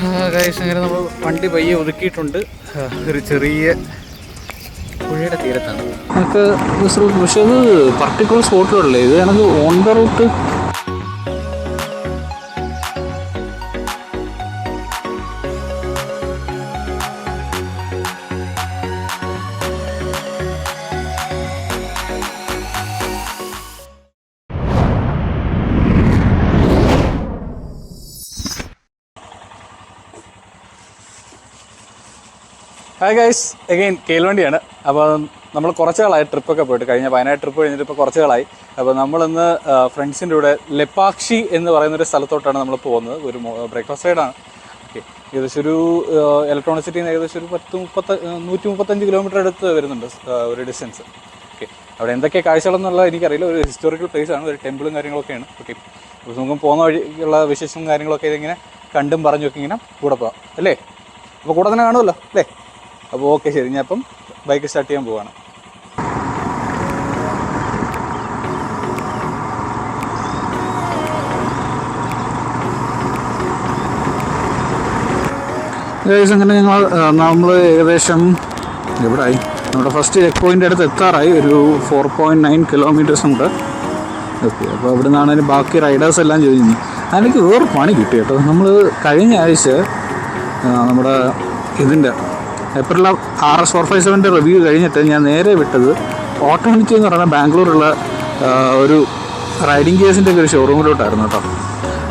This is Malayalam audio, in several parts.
ഗൈസ് അങ്ങനെ നമ്മൾ വണ്ടി പയ്യെ ഒതുക്കിയിട്ടുണ്ട്. ഒരു ചെറിയ പുഴയുടെ തീരത്താണ് നമുക്ക് പക്ഷെ അത് പർട്ടിക്കുലർ സ്പോട്ടിലുള്ളേ. ഇത് നമുക്ക് on the route hi guys, again കേൽവണ്ടിയാണ്. അപ്പോൾ നമ്മൾ കുറച്ച് കാലമായി ട്രിപ്പൊക്കെ പോയിട്ട്, കഴിഞ്ഞ വയനാട് ട്രിപ്പ് കഴിഞ്ഞിട്ട് ഇപ്പോൾ കുറച്ച് കാലമായി. അപ്പോൾ നമ്മളിന്ന് ഫ്രണ്ട്സിൻ്റെ കൂടെ ലെപ്പാക്ഷി എന്ന് പറയുന്നൊരു സ്ഥലത്തോട്ടാണ് നമ്മൾ പോകുന്നത്. ഒരു ബ്രേക്ക്ഫാസ്റ്റ് റൈഡാണ്. ഓക്കെ, ഏകദേശം ഒരു ഇലക്ട്രോണിക് സിറ്റിയിൽ നിന്ന് ഏകദേശം ഒരു 135 കിലോമീറ്റർ അടുത്ത് വരുന്നുണ്ട് ഒരു ഡിസ്റ്റൻസ്. ഓക്കെ, അവിടെ എന്തൊക്കെ കാഴ്ചകളെന്നുള്ളത് എനിക്കറിയില്ല. ഒരു ഹിസ്റ്റോറിക്കൽ പ്ലേസ് ആണ്, ഒരു ടെമ്പിളും കാര്യങ്ങളൊക്കെയാണ്. ഓക്കെ, അപ്പോൾ നമുക്ക് പോകുന്ന വഴിക്കുള്ള വിശേഷവും കാര്യങ്ങളൊക്കെ ഇതിങ്ങനെ കണ്ടും പറഞ്ഞൊക്കെ ഇങ്ങനെ കൂടെ പോകാം അല്ലേ? അപ്പോൾ കൂടെ തന്നെ കാണുമല്ലോ അല്ലേ? അപ്പോൾ ഓക്കെ, ശരി, ഞാൻ അപ്പം ബൈക്ക് സ്റ്റാർട്ട് ചെയ്യാൻ പോവാണ്. അങ്ങനെ നമ്മൾ ഏകദേശം എവിടെയായി? നമ്മുടെ ഫസ്റ്റ് ചെക്ക് പോയിൻ്റ് അടുത്ത് എത്താറായി. ഒരു 4.9 കിലോമീറ്റേഴ്സ് ഉണ്ട്. ഓക്കെ, അപ്പോൾ അവിടെ നിന്നാണ് അതിന് ബാക്കി റൈഡേഴ്സ് എല്ലാം ചോദിക്കുന്നത്. അതിലേക്ക് വേറെ പണി കിട്ടി കേട്ടോ. നമ്മൾ കഴിഞ്ഞ ആഴ്ച നമ്മുടെ ഇതിൻ്റെ ഏപ്രിൽ RS 457 റിവ്യൂ കഴിഞ്ഞിട്ട് ഞാൻ നേരെ വിട്ടത് ഓട്ടോമിറ്റി എന്ന് പറയുന്ന ബാംഗ്ലൂരുള്ള ഒരു റൈഡിങ് കേസിൻ്റെ ഒക്കെ ഒരു ഷോറൂമിലോട്ടായിരുന്നു കേട്ടോ.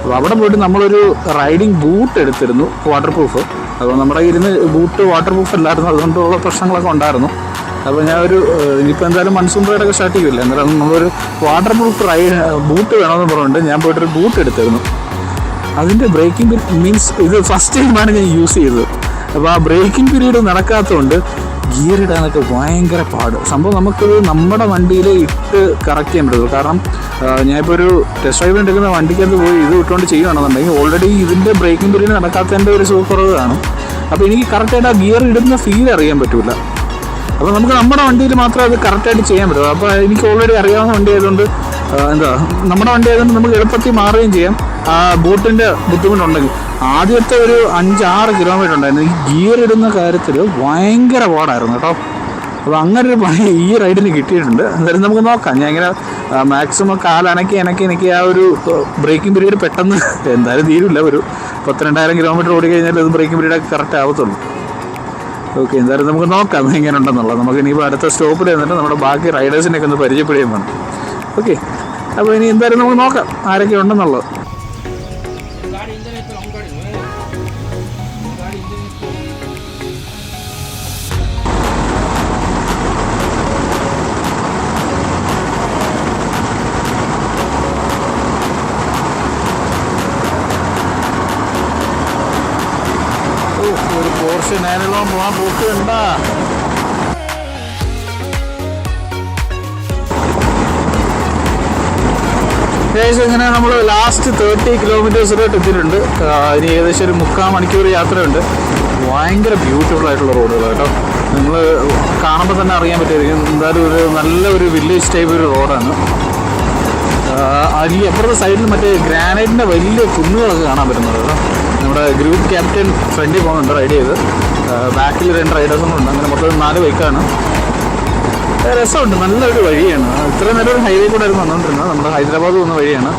അപ്പോൾ അവിടെ പോയിട്ട് നമ്മളൊരു റൈഡിങ് ബൂട്ട് എടുത്തിരുന്നു, വാട്ടർ പ്രൂഫ്. അപ്പോൾ നമ്മുടെ ഇരുന്ന് ബൂട്ട് വാട്ടർ പ്രൂഫ് അല്ലായിരുന്നു, അതുകൊണ്ടുള്ള പ്രശ്നങ്ങളൊക്കെ ഉണ്ടായിരുന്നു. അപ്പോൾ ഞാൻ ഇനിയിപ്പോൾ എന്തായാലും മൺസൂൺ റൈഡൊക്കെ സ്റ്റാർട്ട് ചെയ്യില്ല, എന്നാലും നമ്മളൊരു വാട്ടർ പ്രൂഫ് ബൂട്ട് വേണമെന്ന് പറഞ്ഞുകൊണ്ട് ഞാൻ പോയിട്ടൊരു ബൂട്ട് എടുത്തിരുന്നു. അതിൻ്റെ ബ്രേക്കിംഗ് മീൻസ് ഇത് ഫസ്റ്റ് ടൈമാണ് ഞാൻ യൂസ് ചെയ്തത്. അപ്പോൾ ആ ബ്രേക്കിംഗ് പീരീഡ് നടക്കാത്തതുകൊണ്ട് ഗിയർ ഇടാനൊക്കെ ഭയങ്കര പാട്. സംഭവം നമുക്കിത് നമ്മുടെ വണ്ടിയിൽ ഇട്ട് കറക്റ്റ് ചെയ്യാൻ പറ്റുള്ളൂ. കാരണം ഞാനിപ്പോൾ ഒരു ടെസ്റ്റ് ഡ്രൈവിന് എടുക്കുന്ന വണ്ടിക്കകത്ത് പോയി ഇത് ഇട്ടുകൊണ്ട് ചെയ്യുകയാണെന്നുണ്ടെങ്കിൽ ഓൾറെഡി ഇതിൻ്റെ ബ്രേക്കിംഗ് പീരീഡ് നടക്കാത്തതിൻ്റെ ഒരു സുഖക്കുറവ് കാണും. അപ്പോൾ എനിക്ക് കറക്റ്റായിട്ട് ആ ഗിയർ ഇടുന്ന ഫീൽ അറിയാൻ പറ്റില്ല. അപ്പോൾ നമുക്ക് നമ്മുടെ വണ്ടിയിൽ മാത്രമേ അത് കറക്റ്റായിട്ട് ചെയ്യാൻ പറ്റുള്ളൂ. അപ്പോൾ എനിക്ക് ഓൾറെഡി അറിയാവുന്ന വണ്ടി ആയതുകൊണ്ട് നമ്മുടെ വണ്ടി ആയതുകൊണ്ട് നമുക്ക് എളുപ്പത്തിൽ മാറുകയും ചെയ്യാം. ആ ബൂട്ടിൻ്റെ ബുദ്ധിമുട്ടുണ്ടെങ്കിൽ ആദ്യത്തെ ഒരു 5-6 കിലോമീറ്റർ ഉണ്ടായിരുന്നു. ഈ ഗിയർ ഇടുന്ന കാര്യത്തിൽ ഭയങ്കര പാടായിരുന്നു കേട്ടോ. അപ്പോൾ അങ്ങനെ ഒരു പണി ഈ റൈഡിന് കിട്ടിയിട്ടുണ്ട്. എന്തായാലും നമുക്ക് നോക്കാം. ഞാൻ ഇങ്ങനെ മാക്സിമം കാലനക്കി ആ ഒരു ബ്രേക്കിംഗ് പീരീഡ് പെട്ടെന്ന് എന്തായാലും തീരില്ല. ഒരു 12,000 കിലോമീറ്റർ ഓടി കഴിഞ്ഞാൽ അത് ബ്രേക്കിംഗ് പീരീഡൊക്കെ കറക്റ്റ് ആവത്തുള്ളൂ. ഓക്കെ, എന്തായാലും നമുക്ക് നോക്കാം എങ്ങനെ ഉണ്ടെന്നുള്ളത്. നമുക്ക് ഇനിയിപ്പോൾ അടുത്ത സ്റ്റോപ്പിൽ വന്നിട്ട് നമ്മുടെ ബാക്കി റൈഡേഴ്സിനെയൊക്കെ ഒന്ന് പരിചയപ്പെടുകയും വേണം. ഓക്കെ, അപ്പോൾ ഇനി എന്തായാലും നമുക്ക് നോക്കാം ആരൊക്കെ ഉണ്ടെന്നുള്ളത്. ഒരു പോർഷ് 911 പോകാൻ പോക്കുണ്ടാ. ഏകദേശം ഇങ്ങനെ നമ്മൾ ലാസ്റ്റ് 30 കിലോമീറ്റേഴ്സിലോട്ട് എത്തിയിട്ടുണ്ട്. ഇനി ഏകദേശം ഒരു 3/4 മണിക്കൂർ യാത്രയുണ്ട്. ഭയങ്കര ബ്യൂട്ടിഫുൾ ആയിട്ടുള്ള റോഡുകൾ കേട്ടോ. നിങ്ങൾ കാണുമ്പോൾ തന്നെ അറിയാൻ പറ്റുമായിരിക്കും. എന്തായാലും ഒരു നല്ല ഒരു വില്ലേജ് ടൈപ്പ് ഒരു റോഡാണ്. അതിൽ അപ്പുറത്തെ സൈഡിൽ മറ്റേ ഗ്രാനൈറ്റിൻ്റെ വലിയ കുന്നുകളൊക്കെ കാണാൻ പറ്റുന്നത് കേട്ടോ. നമ്മുടെ ഗ്രൂപ്പ് ക്യാപ്റ്റൻ ഫ്രണ്ടിൽ പോകുന്നുണ്ട് റൈഡ് ചെയ്ത്. ബാക്കിൽ 2 റൈഡേഴ്സും ഉണ്ട്. അങ്ങനെ മൊത്തം 4 ബൈക്കാണ്. രസമുണ്ട്, നല്ലൊരു വഴിയാണ്. ഇത്രയും നേരം ഹൈവേ കൂടെ ആയിരുന്നു വന്നുകൊണ്ടിരുന്നത്. നമ്മുടെ ഹൈദരാബാദ് പോകുന്ന വഴിയാണ്.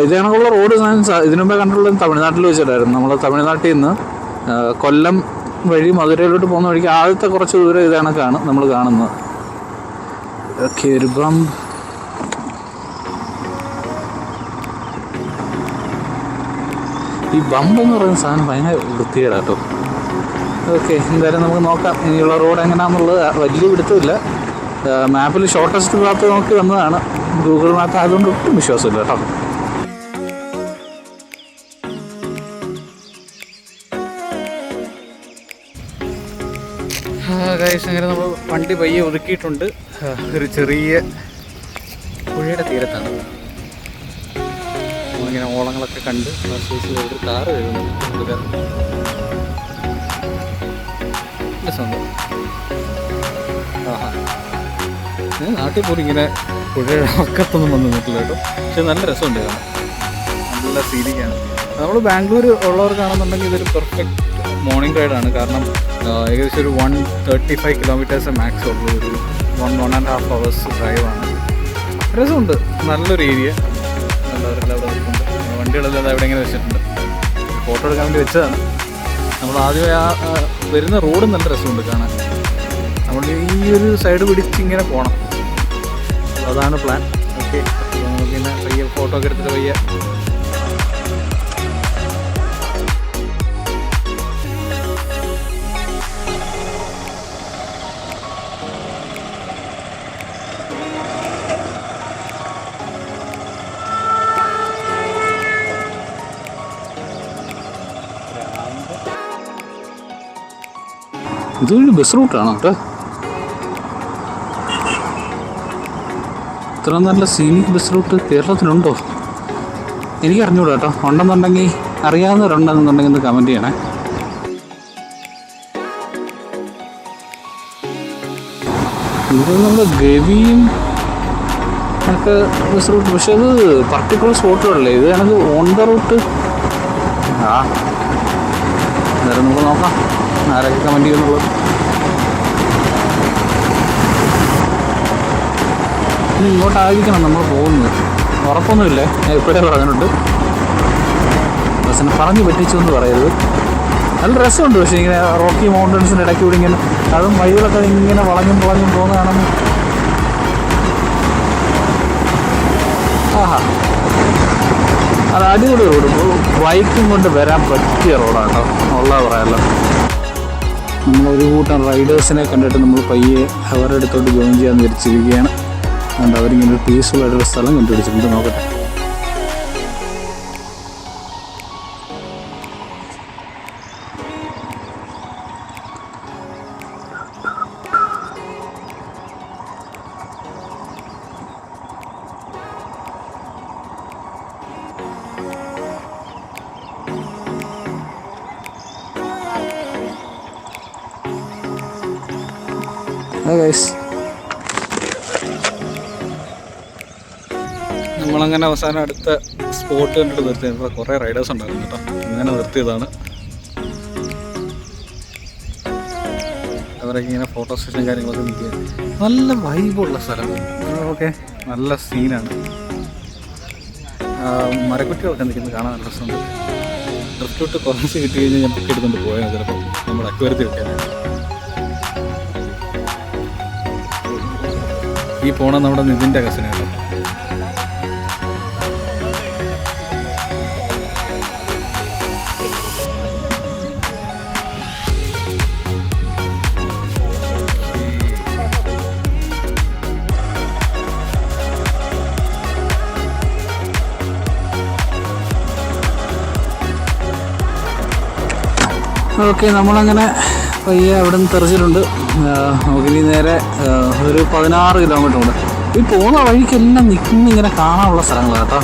ഇത് കണക്കുള്ള റോഡ് ഞാൻ ഇതിനു മുമ്പേ കണ്ടിട്ടുള്ളത് തമിഴ്നാട്ടിൽ വെച്ചിട്ടായിരുന്നു. നമ്മൾ തമിഴ്നാട്ടിൽ നിന്ന് കൊല്ലം വഴി മധുരയിലോട്ട് പോകുന്ന വഴിക്ക് ആദ്യത്തെ കുറച്ച് ദൂരം ഇത് കണക്കാണ് നമ്മൾ കാണുന്നത്. ഓക്കെ, ഒരു ബംബ്. ഈ ബമ്പ് എന്ന് പറയുന്ന സാധനം ഭയങ്കര വൃത്തികേടാട്ടോ. ഓക്കെ, എന്തായാലും നമുക്ക് നോക്കാം ഇനിയുള്ള റോഡ് എങ്ങനെയാണെന്നുള്ളത്. വലിയ പിടുത്തമില്ല. മാപ്പിൽ ഷോർട്ടസ്റ്റ് പാത്ത് നോക്കി വന്നതാണ്. ഗൂഗിൾ മാപ്പ് ആയതുകൊണ്ട് ഒട്ടും വിശ്വാസമില്ല കേട്ടോ. ഗൈസ് അങ്ങനെ നമ്മൾ വണ്ടി പയ്യെ ഒതുക്കിയിട്ടുണ്ട്. ഒരു ചെറിയ പുഴയുടെ തീരത്താണ്. ഇങ്ങനെ ഓളങ്ങളൊക്കെ കണ്ട് ഒരു കാറ് വരുന്നുണ്ട്. രസമുണ്ട്. ആഹാ, ഞാൻ നാട്ടിൽ പോലും ഇങ്ങനെ പുഴയുടെ പക്കത്തൊന്നും വന്ന് നിന്നിട്ടില്ല കേട്ടോ. പക്ഷെ നല്ല രസമുണ്ട് കാണാൻ, നല്ല സീനിക്കാണ്. നമ്മൾ ബാംഗ്ലൂർ ഉള്ളവർക്കാണെന്നുണ്ടെങ്കിൽ ഇതൊരു പെർഫെക്റ്റ് മോർണിംഗ് റൈഡാണ്. കാരണം ഏകദേശം ഒരു 135 കിലോമീറ്റേഴ്സ് മാക്സ് ഉള്ളൂ. ഒരു 1.5 hours ഡ്രൈവാണ്. രസമുണ്ട്, നല്ലൊരു ഏരിയ. അവരെല്ലാം അവിടെ വെച്ചിട്ടുണ്ട്, വണ്ടികളെല്ലാം അവിടെ ഇങ്ങനെ വെച്ചിട്ടുണ്ട്. ഫോട്ടോ എടുക്കാൻ വേണ്ടി വെച്ചതാണ്. നമ്മൾ ആദ്യമേ വരുന്ന റോഡും നല്ല രസമുണ്ട് കാണാൻ. നമ്മൾ ഈ ഒരു സൈഡ് പിടിച്ച് ഇങ്ങനെ പോകണം, അതാണ് പ്ലാൻ. ഓക്കെ, നമുക്കിങ്ങനെ പയ്യെ ഫോട്ടോ ഒക്കെ എടുത്തിട്ട് പയ്യെ ഇതൊരു ബസ് റൂട്ടാണ് കേട്ടോ. ഇത്ര നല്ല സീനിക് ബസ് റൂട്ട് കേരളത്തിലുണ്ടോ? എനിക്ക് അറിഞ്ഞൂടാ കേട്ടോ. ഉണ്ടെന്നുണ്ടെങ്കിൽ അറിയാവുന്നവരുണ്ടെന്നുണ്ടെങ്കിൽ ഒന്ന് കമൻറ്റ് ചെയ്യണേ. ഇത് നമ്മൾ ഗവിയും ഒക്കെ ബസ് റൂട്ട്, പക്ഷെ അത് പർട്ടിക്കുലർ സ്പോട്ടുകളല്ലേ. ഇത് കണക്ക് ഓൺ ദ റൂട്ട്. അന്നേരം നമുക്ക് നോക്കാം ആരൊക്കെ കമൻറ്റ് ചെയ്യുന്നുള്ളത്. ഇനി ഇങ്ങോട്ടായിരിക്കണം നമ്മൾ പോകുന്നത്, ഉറപ്പൊന്നുമില്ലേ. ഞാൻ ഇപ്പോഴേ പറഞ്ഞിട്ടുണ്ട്, ബസ്സിനെ പറഞ്ഞ് പറ്റിച്ചു എന്ന് പറയരുത്. നല്ല രസമുണ്ട്. പക്ഷേ ഇങ്ങനെ റോക്കി മൗണ്ടൻസിൻ്റെ ഇടയ്ക്ക് കൂടി ഇങ്ങനെ അതും വഴികളൊക്കെ ഇങ്ങനെ വളഞ്ഞും പോകുന്നതാണെന്ന്. ആഹാ, അത് അടിപൊളി റോഡ്. ബൈക്കും കൊണ്ട് വരാൻ പറ്റിയ റോഡാണ് കേട്ടോ, ഉള്ളത് പറയാമല്ലോ. നമ്മളൊരു കൂട്ടം റൈഡേഴ്സിനെ കണ്ടിട്ട് നമ്മൾ പയ്യെ അവരുടെ അടുത്തോട്ട് ജോയിൻ ചെയ്യാൻ വിരിച്ചിരിക്കുകയാണ്. അതുകൊണ്ട് അവരിങ്ങനെ ഒരു പീസ്ഫുൾ ആയിട്ടൊരു സ്ഥലം കണ്ടുപിടിച്ചിട്ടുണ്ട്. നോക്കട്ടെ. നമ്മളങ്ങനെ അവസാനം അടുത്ത സ്പോട്ട് കണ്ടിട്ട് നിർത്തിയത്. കുറേ റൈഡേഴ്സ് ഉണ്ടായിരുന്നു കേട്ടോ, അങ്ങനെ നിർത്തിയതാണ്. അവരൊക്കെ ഇങ്ങനെ ഫോട്ടോ സെഷൻ കാര്യങ്ങളൊക്കെ നിൽക്കുക. നല്ല വൈബുള്ള സ്ഥലം. ഓക്കെ, നല്ല സീനാണ്. മരക്കുറ്റികളൊക്കെ നിൽക്കുന്നത് കാണാൻ നല്ല രസമുണ്ട്. ഡ്രിഫ്റ്റ് വിട്ട് കുറച്ച് കിട്ടി കഴിഞ്ഞാൽ ഞാൻ ബുക്ക് എടുത്തുകൊണ്ട് പോയാൽ ചിലപ്പോൾ നമ്മൾ അക്വരത്തിൽ വെക്കാനാണ്. ഈ പോണ നമ്മുടെ നിതിൻ്റെ കസിനാണ്. ഓക്കെ, നമ്മളങ്ങനെ പയ്യെ അവിടെ നിന്ന് തെറിച്ചിട്ടുണ്ട്. നമുക്കിനി നേരെ ഒരു 16 കിലോമീറ്റർ ഉണ്ട്. ഈ പോകുന്ന വഴിക്കെല്ലാം നിൽക്കുന്ന കാണാനുള്ള സ്ഥലങ്ങളാണ് കേട്ടോ.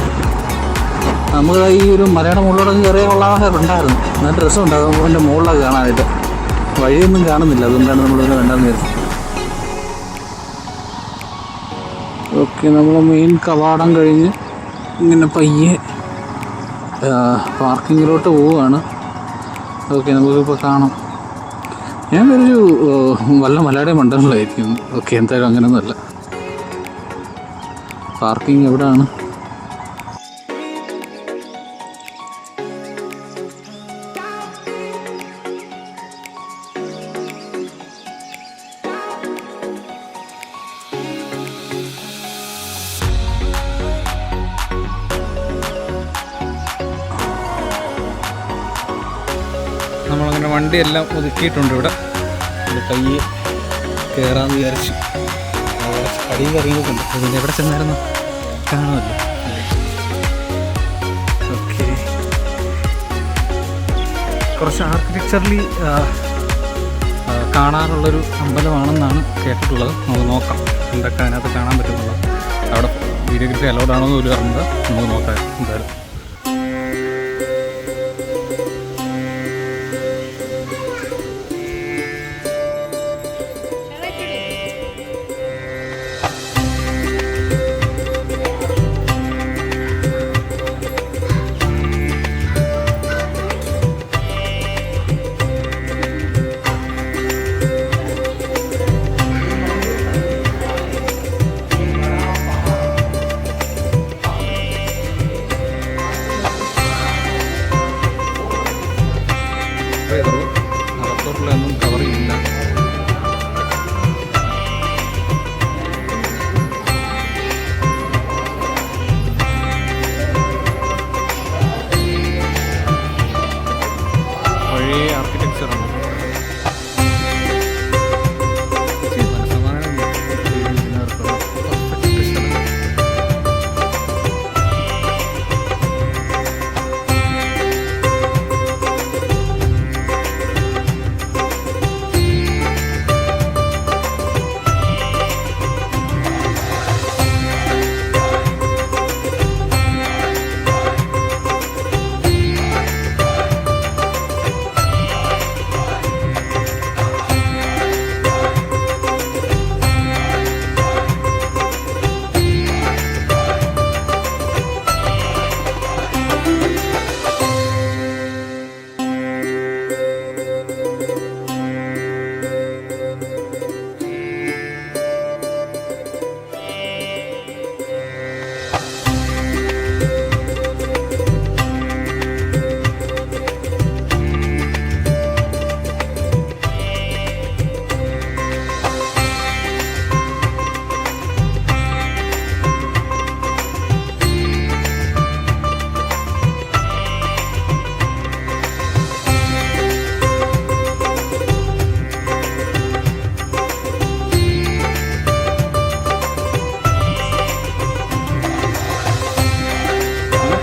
നമുക്ക് ഈ ഒരു മലയുടെ മുകളിലൊക്കെ കയറിയ കൊള്ളാറുണ്ടായിരുന്നു. നല്ല രസമുണ്ട് അതിൻ്റെ മുകളിലൊക്കെ കാണാനായിട്ട്. വഴിയൊന്നും കാണുന്നില്ല, അതുകൊണ്ടാണ് നമ്മളിതിനെ വേണ്ടെന്ന് വിചാരിച്ചത്. ഓക്കെ, നമ്മൾ മെയിൻ കവാടം കഴിഞ്ഞ് ഇങ്ങനെ പയ്യെ പാർക്കിങ്ങിലോട്ട് പോവുകയാണ്. ഓക്കെ, നമുക്കിപ്പോൾ കാണാം. ഞാൻ ഒരു വല്ല മലയുടെ മണ്ഡലങ്ങളായിരിക്കും. ഓക്കെ, എന്തായാലും അങ്ങനെയൊന്നുമല്ല. പാർക്കിംഗ് എവിടെയാണ്? നമ്മളങ്ങനെ വണ്ടിയെല്ലാം ഒതുക്കിയിട്ടുണ്ട്. ഇവിടെ പയ്യെ കയറാമെന്ന് വിചാരിച്ചു. അടിയും കറിയൊക്കെ ഉണ്ട്. അതിൻ്റെ എവിടെ ചെന്നായിരുന്നു കാണുമല്ലോ. ഓക്കെ, കുറച്ച് ആർക്കിടെക്ചറലി കാണാനുള്ളൊരു അമ്പലമാണെന്നാണ് കേട്ടിട്ടുള്ളത്. നമുക്ക് നോക്കാം എന്തൊക്കെ അതിനകത്ത് കാണാൻ പറ്റുന്നുള്ളത്. അവിടെ വീഡിയോഗ്രാഫി അലൗഡ് ആണോ എന്ന് പോലും അറിഞ്ഞത്. നമുക്ക് നോക്കാം എന്തായാലും.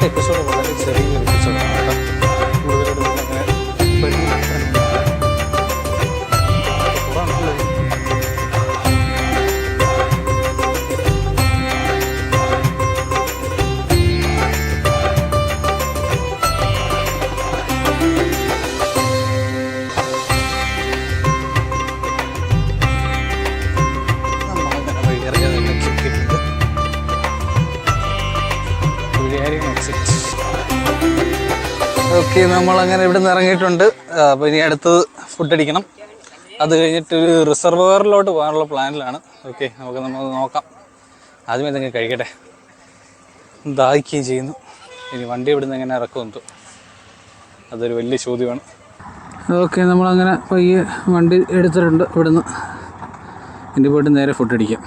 ഇന്നത്തെ എപ്പിസോഡ് വളരെ ചെറിയൊരു എപ്പിസോഡാണ് കേട്ടോ. കൂടുതലായിട്ട് നമ്മളങ്ങനെ ഓക്കെ, നമ്മളങ്ങനെ ഇവിടെ നിന്ന് ഇറങ്ങിയിട്ടുണ്ട്. അപ്പോൾ ഇനി അടുത്തത് ഫുഡ് അടിക്കണം. അത് കഴിഞ്ഞിട്ട് ഒരു റിസർവോയറിലോട്ട് പോകാനുള്ള പ്ലാനിലാണ്. ഓക്കെ, നമ്മൾ നോക്കാം. ആദ്യമേ എന്തെങ്കിലും കഴിക്കട്ടെ, ദാഹിക്കുകയും ചെയ്യുന്നു. ഇനി വണ്ടി ഇവിടെ നിന്ന് എങ്ങനെ ഇറക്കുമെന്തോ, അതൊരു വലിയ ചോദ്യമാണ്. ഓക്കെ, നമ്മളങ്ങനെ പയ്യെ വണ്ടി എടുത്തിട്ടുണ്ട് ഇവിടുന്ന്. ഇനി പോയിട്ട് നേരെ ഫുഡ് അടിക്കാം.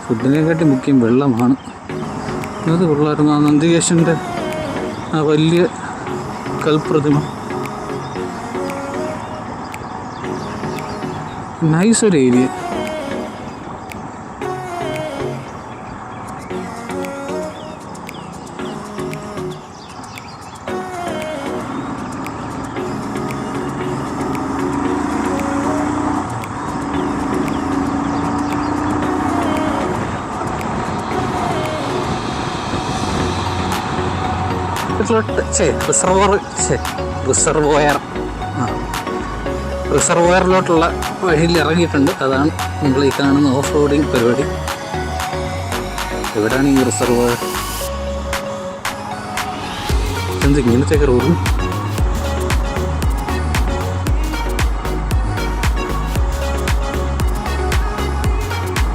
ഫുഡിനെക്കാട്ടി മുഖ്യം വെള്ളമാണ്. അത് കൊള്ളായിരുന്നു. ആ നന്ദികേശൻ്റെ ആ വലിയ കൽപ്രതിമ നൈസൊരു ഏരിയ. റിസർവോയറിലോട്ടുള്ള വഴിയിൽ ഇറങ്ങിയിട്ടുണ്ട്. അതാണ് നിങ്ങൾ ഈ കാണുന്ന ഓഫ് റോഡിങ് പരിപാടി. എവിടെയാണ് ഈ റിസർവോയർ? എന്ത് ഇങ്ങനത്തെയൊക്കെ റോഡും?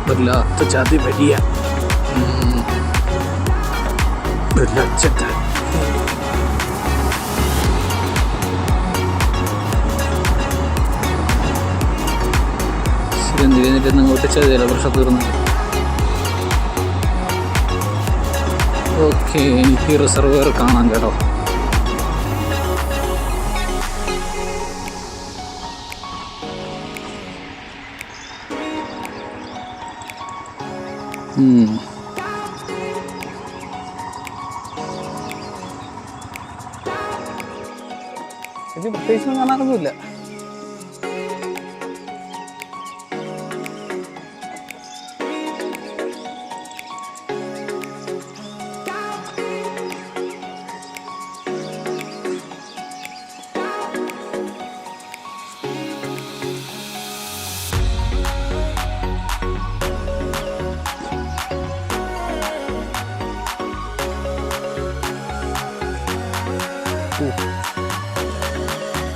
വല്ലാത്ത ജാതി വലിയ എന്നിട്ട് അങ്ങോട്ട് ചെയ്തില്ല, പ്രശ്നം തീർന്നു. ഓക്കെ, എനിക്ക് റിസർവർ കാണാം കേട്ടോ. ഇത് പ്രത്യേകിച്ചൊന്നും കാണാനൊന്നുമില്ല.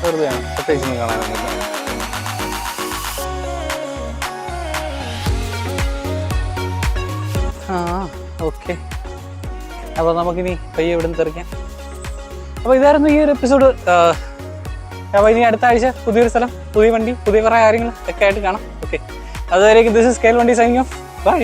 വെറുതെയാണ്, പ്രത്യേകിച്ചൊന്നും കാണാനൊന്നുമില്ല. ഓക്കെ, അപ്പോൾ നമുക്കിനി പയ്യെ ഇവിടെ നിന്ന് തെറിക്കാം. അപ്പോൾ ഇതായിരുന്നു ഈ ഒരു എപ്പിസോഡ്. അപ്പോൾ ഇനി അടുത്ത ആഴ്ച പുതിയൊരു സ്ഥലം, പുതിയ വണ്ടി, പുതിയ കുറേ കാര്യങ്ങൾ ഒക്കെ ആയിട്ട് കാണാം. ഓക്കെ, അതുവരേക്കും ദിസ് ഇസ് സ്കെയിൽ വണ്ടി സൈനിങ് ഓഫ്. ബൈ.